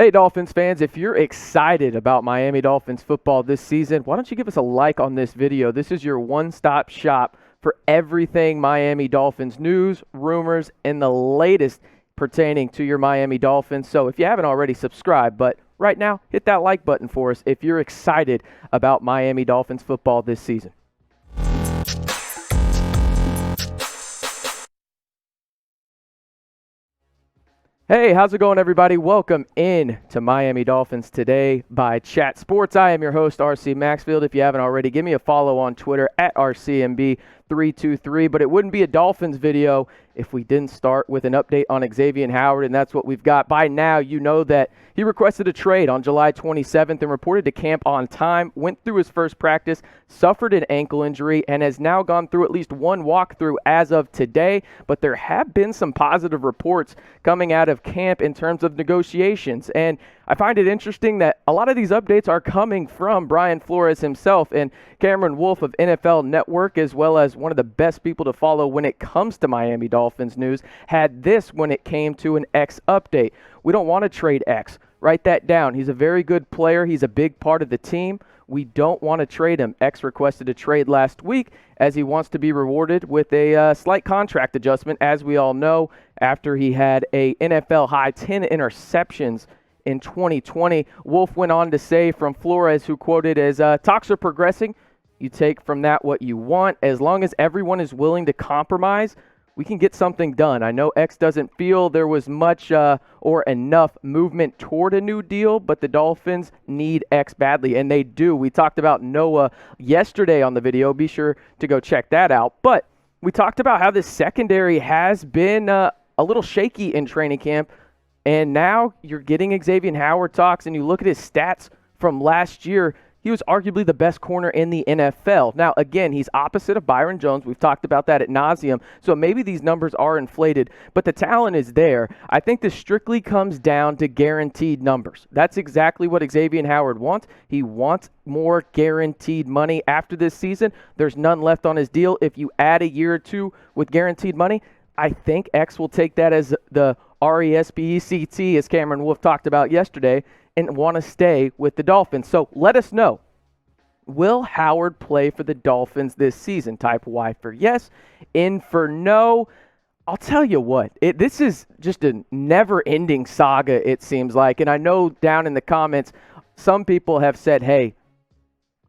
Hey, Dolphins fans, if you're excited about Miami Dolphins football this season, why don't you give us a like on this video? This is your one-stop shop for everything Miami Dolphins news, rumors, and the latest pertaining to your Miami Dolphins. So if you haven't already, subscribe. But right now, hit that like button for us if you're excited about Miami Dolphins football this season. Hey, how's it going, everybody? Welcome in to Miami Dolphins Today by Chat Sports. I am your host, RC Maxfield. If you haven't already, give me a follow on Twitter at RCMB323. But it wouldn't be a Dolphins video if we didn't start with an update on Xavien Howard, and that's what we've got. By now, you know that he requested a trade on July 27th and reported to camp on time, went through his first practice, suffered an ankle injury, and has now gone through at least one walkthrough as of today. But there have been some positive reports coming out of camp in terms of negotiations, and I find it interesting that a lot of these updates are coming from Brian Flores himself and Cameron Wolfe of NFL Network, as well as one of the best people to follow when it comes to Miami Dolphins news, had this when it came to an X update. We don't want to trade X. Write that down. He's a very good player. He's a big part of the team. We don't want to trade him. X requested a trade last week as he wants to be rewarded with a slight contract adjustment, as we all know, after he had a NFL high 10 interceptions in 2020. Wolf went on to say from Flores, who quoted as, talks are progressing. You take from that what you want. As long as everyone is willing to compromise, we can get something done. I know X doesn't feel there was much or enough movement toward a new deal, but the Dolphins need X badly, and they do. We talked about Noah yesterday on the video. Be sure to go check that out. But we talked about how this secondary has been a little shaky in training camp, and now you're getting Xavien Howard talks, and you look at his stats from last year. He was arguably the best corner in the NFL. Now, again, he's opposite of Byron Jones. We've talked about that ad nauseum. So maybe these numbers are inflated, but the talent is there. I think this strictly comes down to guaranteed numbers. That's exactly what Xavien Howard wants. He wants more guaranteed money after this season. There's none left on his deal. If you add a year or two with guaranteed money, I think X will take that as the RESPECT, as Cameron Wolfe talked about yesterday, and want to stay with the Dolphins. So let us know. Will Howard play for the Dolphins this season? Type Y for yes, N for no. I'll tell you what, this is just a never-ending saga, it seems like. And I know down in the comments, some people have said, hey,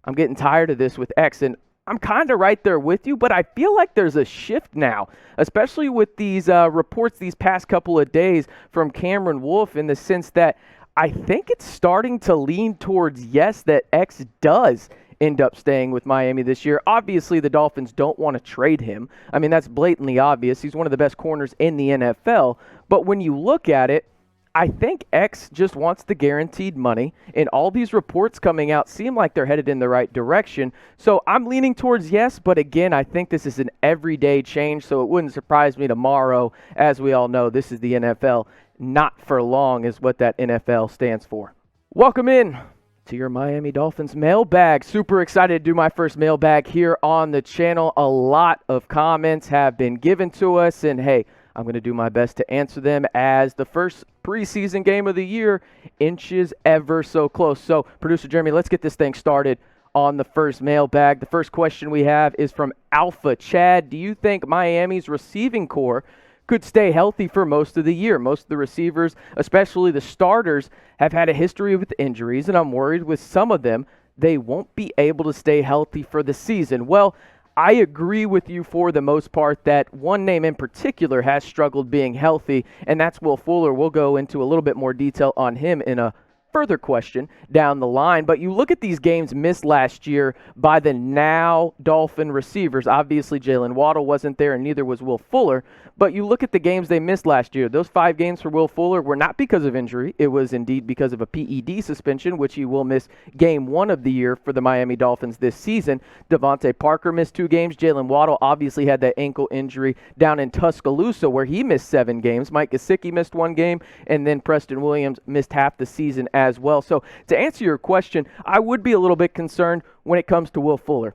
I'm getting tired of this with X. And I'm kind of right there with you, but I feel like there's a shift now, especially with these reports these past couple of days from Cameron Wolfe, in the sense that I think it's starting to lean towards yes, that X does end up staying with Miami this year. Obviously, the Dolphins don't want to trade him. I mean, that's blatantly obvious. He's one of the best corners in the NFL. But when you look at it, I think X just wants the guaranteed money, and all these reports coming out seem like they're headed in the right direction. So I'm leaning towards yes, but again, I think this is an everyday change, so it wouldn't surprise me tomorrow. As we all know, this is the NFL. Not for long is what that NFL stands for. Welcome in to your Miami Dolphins mailbag. Super excited to do my first mailbag here on the channel. A lot of comments have been given to us, and hey, I'm going to do my best to answer them as the first preseason game of the year inches ever so close. So, producer Jeremy, let's get this thing started on the first mailbag. The first question we have is from AlphaChad. Do you think Miami's receiving core could stay healthy for most of the year? Most of the receivers, especially the starters, have had a history with injuries, and I'm worried with some of them they won't be able to stay healthy for the season. Well, I agree with you for the most part that one name in particular has struggled being healthy, and that's Will Fuller. We'll go into a little bit more detail on him in a further question down the line. But you look at these games missed last year by the now Dolphin receivers. Obviously, Jaylen Waddle wasn't there, and neither was Will Fuller. But you look at the games they missed last year. Those 5 games for Will Fuller were not because of injury. It was indeed because of a PED suspension, which he will miss game 1 of the year for the Miami Dolphins this season. DeVante Parker missed 2 games. Jaylen Waddle obviously had that ankle injury down in Tuscaloosa where he missed 7 games. Mike Gesicki missed 1 game, and then Preston Williams missed half the season as well. So to answer your question, I would be a little bit concerned when it comes to Will Fuller.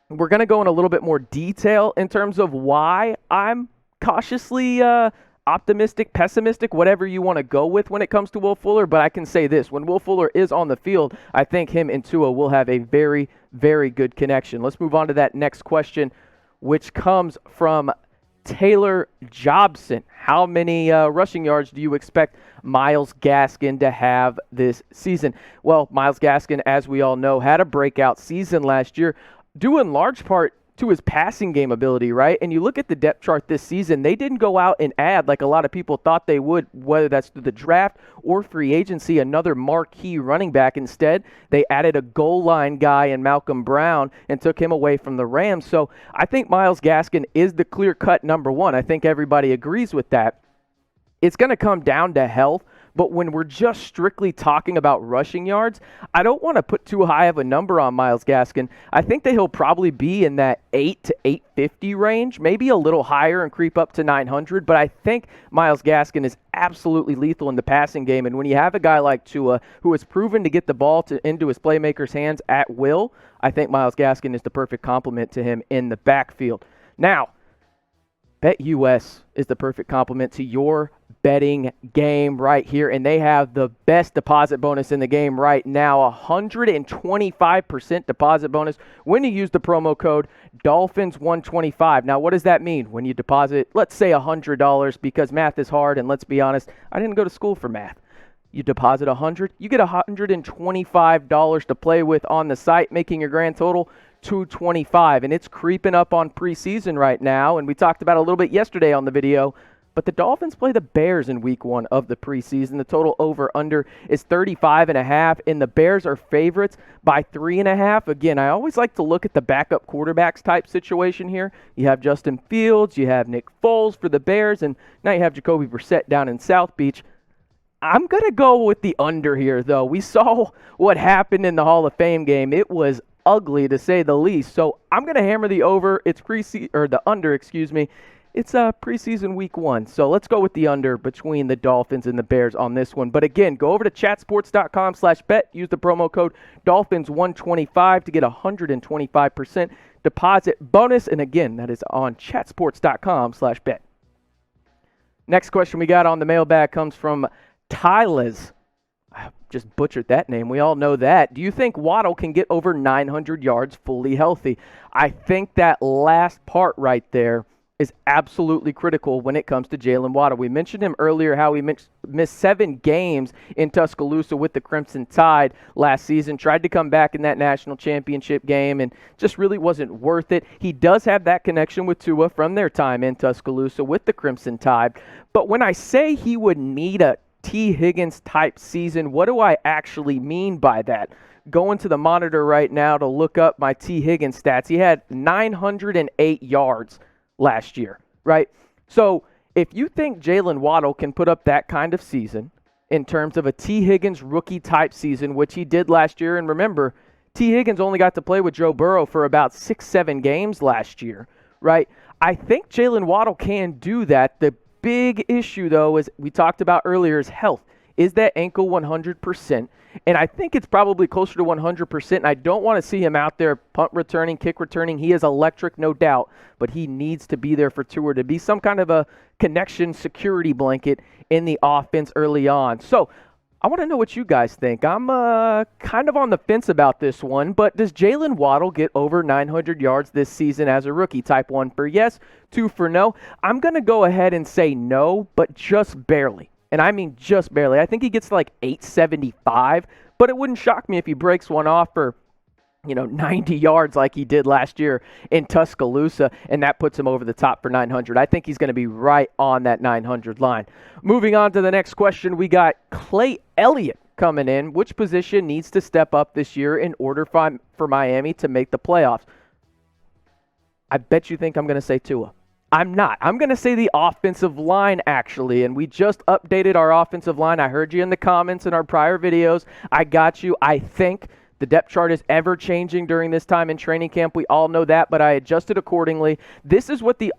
We're going to go in a little bit more detail in terms of why I'm cautiously optimistic, pessimistic, whatever you want to go with when it comes to Will Fuller, but I can say this. When Will Fuller is on the field, I think him and Tua will have a very, very good connection. Let's move on to that next question, which comes from Taylor Jobson. How many rushing yards do you expect Myles Gaskin to have this season? Well, Myles Gaskin, as we all know, had a breakout season last year, due in large part to his passing game ability, right? And you look at the depth chart this season, they didn't go out and add, like a lot of people thought they would, whether that's through the draft or free agency, another marquee running back. Instead, they added a goal line guy in Malcolm Brown and took him away from the Rams. So I think Myles Gaskin is the clear-cut number one. I think everybody agrees with that. It's going to come down to health. But when we're just strictly talking about rushing yards, I don't want to put too high of a number on Myles Gaskin. I think that he'll probably be in that 8 to 850 range, maybe a little higher and creep up to 900. But I think Myles Gaskin is absolutely lethal in the passing game. And when you have a guy like Tua, who has proven to get the ball into his playmakers' hands at will, I think Myles Gaskin is the perfect complement to him in the backfield. Now, BetUS is the perfect complement to your betting game right here, and they have the best deposit bonus in the game right now, 125% deposit bonus when you use the promo code Dolphins125. Now, what does that mean when you deposit, let's say $100, because math is hard, and let's be honest, I didn't go to school for math. You deposit $100, you get $125 to play with on the site, making your grand total $225, and it's creeping up on preseason right now, and we talked about it a little bit yesterday on the video. But the Dolphins play the Bears in week 1 of the preseason. The total over-under is 35.5, and the Bears are favorites by 3.5. Again, I always like to look at the backup quarterbacks type situation here. You have Justin Fields, you have Nick Foles for the Bears, and now you have Jacoby Brissett down in South Beach. I'm going to go with the under here, though. We saw what happened in the Hall of Fame game. It was ugly, to say the least. So I'm going to hammer the over. It's the under, excuse me. It's preseason week 1, so let's go with the under between the Dolphins and the Bears on this one. But again, go over to chatsports.com/bet. Use the promo code Dolphins125 to get 125% deposit bonus. And again, that is on chatsports.com/bet. Next question we got on the mailbag comes from Tyler's. I just butchered that name. We all know that. Do you think Waddle can get over 900 yards fully healthy? I think that last part right there is absolutely critical when it comes to Jaylen Waddle. We mentioned him earlier, how he missed 7 games in Tuscaloosa with the Crimson Tide last season, tried to come back in that national championship game and just really wasn't worth it. He does have that connection with Tua from their time in Tuscaloosa with the Crimson Tide. But when I say he would need a T. Higgins type season, what do I actually mean by that? Going to the monitor right now to look up my T. Higgins stats. He had 908 yards last year, right? So if you think Jaylen Waddle can put up that kind of season in terms of a T. Higgins rookie type season, which he did last year, and remember, T. Higgins only got to play with Joe Burrow for about 6-7 games last year, right? I think Jaylen Waddle can do that. The big issue, though, as we talked about earlier, is health. Is that ankle 100%? And I think it's probably closer to 100%. And I don't want to see him out there punt returning, kick returning. He is electric, no doubt, but he needs to be there for Tua to be some kind of a connection security blanket in the offense early on. So I want to know what you guys think. I'm kind of on the fence about this one, but does Jaylen Waddle get over 900 yards this season as a rookie? Type 1 for yes, 2 for no. I'm going to go ahead and say no, but just barely. And I mean just barely. I think he gets like 875, but it wouldn't shock me if he breaks one off for 90 yards like he did last year in Tuscaloosa, and that puts him over the top for 900. I think he's going to be right on that 900 line. Moving on to the next question, we got Clay Elliott coming in. Which position needs to step up this year in order for Miami to make the playoffs? I bet you think I'm going to say Tua. I'm not. I'm going to say the offensive line, actually, and we just updated our offensive line. I heard you in the comments in our prior videos. I got you. I think the depth chart is ever-changing during this time in training camp. We all know that, but I adjusted accordingly. This is what the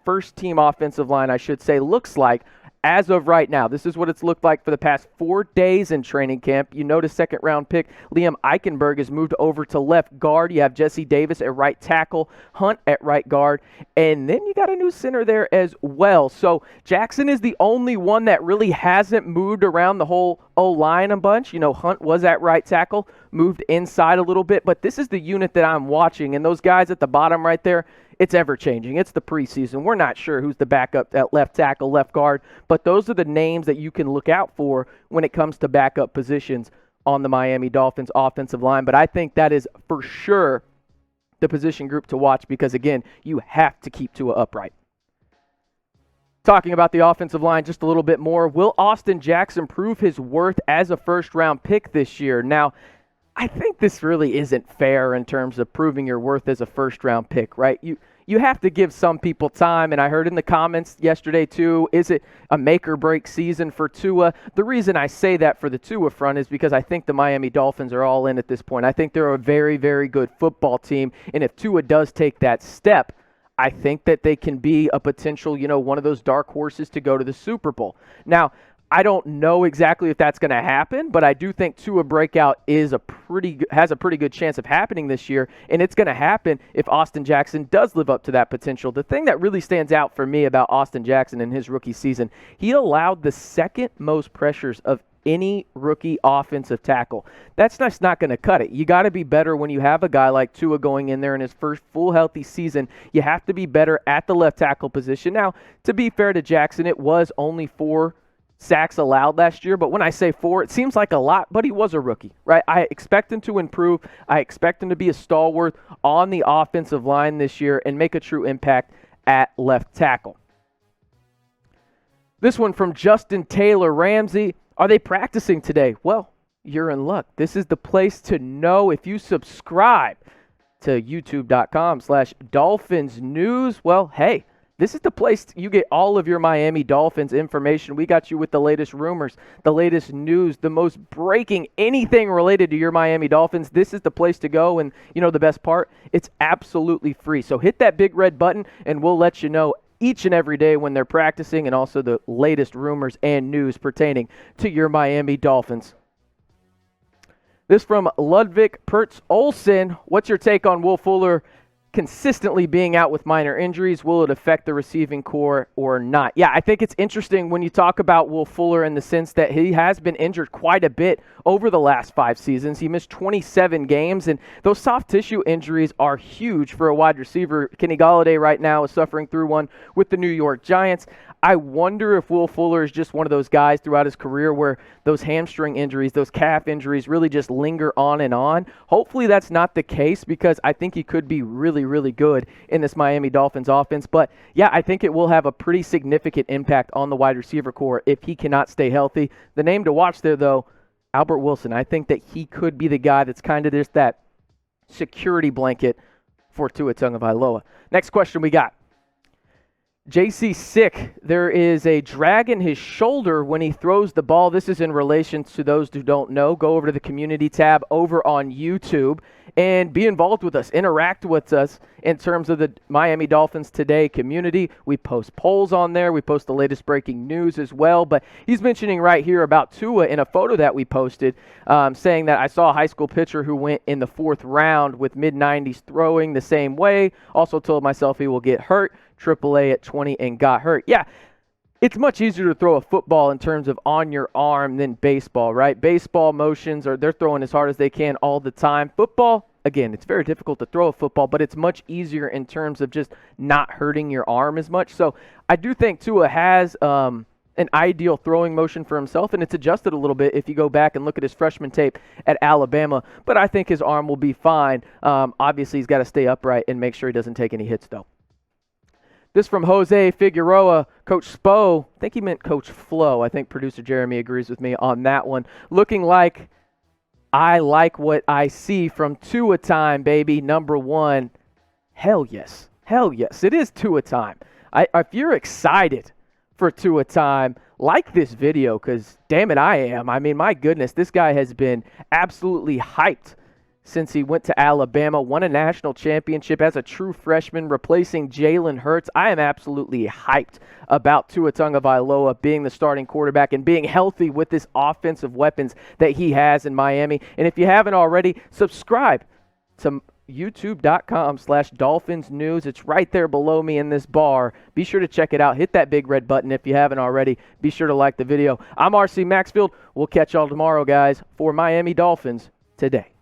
first-team offensive line, I should say, looks like as of right now, this is what it's looked like for the past 4 days in training camp. You notice second-round pick Liam Eichenberg has moved over to left guard. You have Jesse Davis at right tackle, Hunt at right guard, and then you got a new center there as well. So Jackson is the only one that really hasn't moved around the whole O-line a bunch. You know, Hunt was at right tackle, moved inside a little bit, but this is the unit that I'm watching, and those guys at the bottom right there, it's ever-changing. It's the preseason. We're not sure who's the backup at left tackle, left guard, but those are the names that you can look out for when it comes to backup positions on the Miami Dolphins offensive line. But I think that is for sure the position group to watch because, again, you have to keep Tua upright. Talking about the offensive line just a little bit more, will Austin Jackson prove his worth as a first-round pick this year? Now, I think this really isn't fair in terms of proving your worth as a first-round pick, right? You have to give some people time, and I heard in the comments yesterday too, is it a make-or-break season for Tua? The reason I say that for the Tua front is because I think the Miami Dolphins are all in at this point. I think they're a very, very good football team, and if Tua does take that step, I think that they can be a potential, one of those dark horses to go to the Super Bowl. Now, I don't know exactly if that's going to happen, but I do think Tua breakout has a pretty good chance of happening this year, and it's going to happen if Austin Jackson does live up to that potential. The thing that really stands out for me about Austin Jackson in his rookie season, he allowed the second most pressures of any rookie offensive tackle. That's just not going to cut it. You got to be better when you have a guy like Tua going in there in his first full healthy season. You have to be better at the left tackle position. Now, to be fair to Jackson, it was only 4 sacks allowed last year, but when I say 4, it seems like a lot, but he was a rookie, right? I expect him to improve. I expect him to be a stalwart on the offensive line this year and make a true impact at left tackle. This one from Justin Taylor Ramsey. Are they practicing today? Well, you're in luck. This is the place to know if you subscribe to youtube.com/Dolphins News. Well, hey, this is the place you get all of your Miami Dolphins information. We got you with the latest rumors, the latest news, the most breaking anything related to your Miami Dolphins. This is the place to go, and the best part? It's absolutely free. So hit that big red button, and we'll let you know each and every day when they're practicing and also the latest rumors and news pertaining to your Miami Dolphins. This from Ludwig Pertz Olsen. What's your take on Will Fuller consistently being out with minor injuries? Will it affect the receiving core or not? Yeah, I think it's interesting when you talk about Will Fuller in the sense that he has been injured quite a bit over the last 5 seasons. He missed 27 games, and those soft tissue injuries are huge for a wide receiver. Kenny Golladay right now is suffering through one with the New York Giants. I wonder if Will Fuller is just one of those guys throughout his career where those hamstring injuries, those calf injuries really just linger on and on. Hopefully that's not the case because I think he could be really, really good in this Miami Dolphins offense. But yeah, I think it will have a pretty significant impact on the wide receiver core if he cannot stay healthy. The name to watch there, though, Albert Wilson. I think that he could be the guy that's kind of just that security blanket for Tua Tagovailoa. Next question we got. JC sick. There is a drag in his shoulder when he throws the ball. This is in relation to those who don't know. Go over to the community tab over on YouTube and be involved with us. Interact with us in terms of the Miami Dolphins Today community. We post polls on there. We post the latest breaking news as well. But he's mentioning right here about Tua in a photo that we posted, saying that I saw a high school pitcher who went in the 4th round with mid-90s throwing the same way. Also told myself he will get hurt. AAA at 20 and got hurt. Yeah, it's much easier to throw a football in terms of on your arm than baseball, right? Baseball motions, they're throwing as hard as they can all the time. Football, again, it's very difficult to throw a football, but it's much easier in terms of just not hurting your arm as much. So I do think Tua has an ideal throwing motion for himself, and it's adjusted a little bit if you go back and look at his freshman tape at Alabama. But I think his arm will be fine. Obviously, he's got to stay upright and make sure he doesn't take any hits, though. This from Jose Figueroa. Coach Spo, I think he meant Coach Flo. I think producer Jeremy agrees with me on that one. Looking like I like what I see from Tua time, baby. Number 1. Hell yes. Hell yes. It is Tua time. If you're excited for Tua time, like this video because, damn it, I am. I mean, my goodness, this guy has been absolutely hyped since he went to Alabama, won a national championship as a true freshman, replacing Jalen Hurts. I am absolutely hyped about Tua Tagovailoa being the starting quarterback and being healthy with this offensive weapons that he has in Miami. And if you haven't already, subscribe to youtube.com/Dolphins News. It's right there below me in this bar. Be sure to check it out. Hit that big red button if you haven't already. Be sure to like the video. I'm RC Maxfield. We'll catch y'all tomorrow, guys, for Miami Dolphins Today.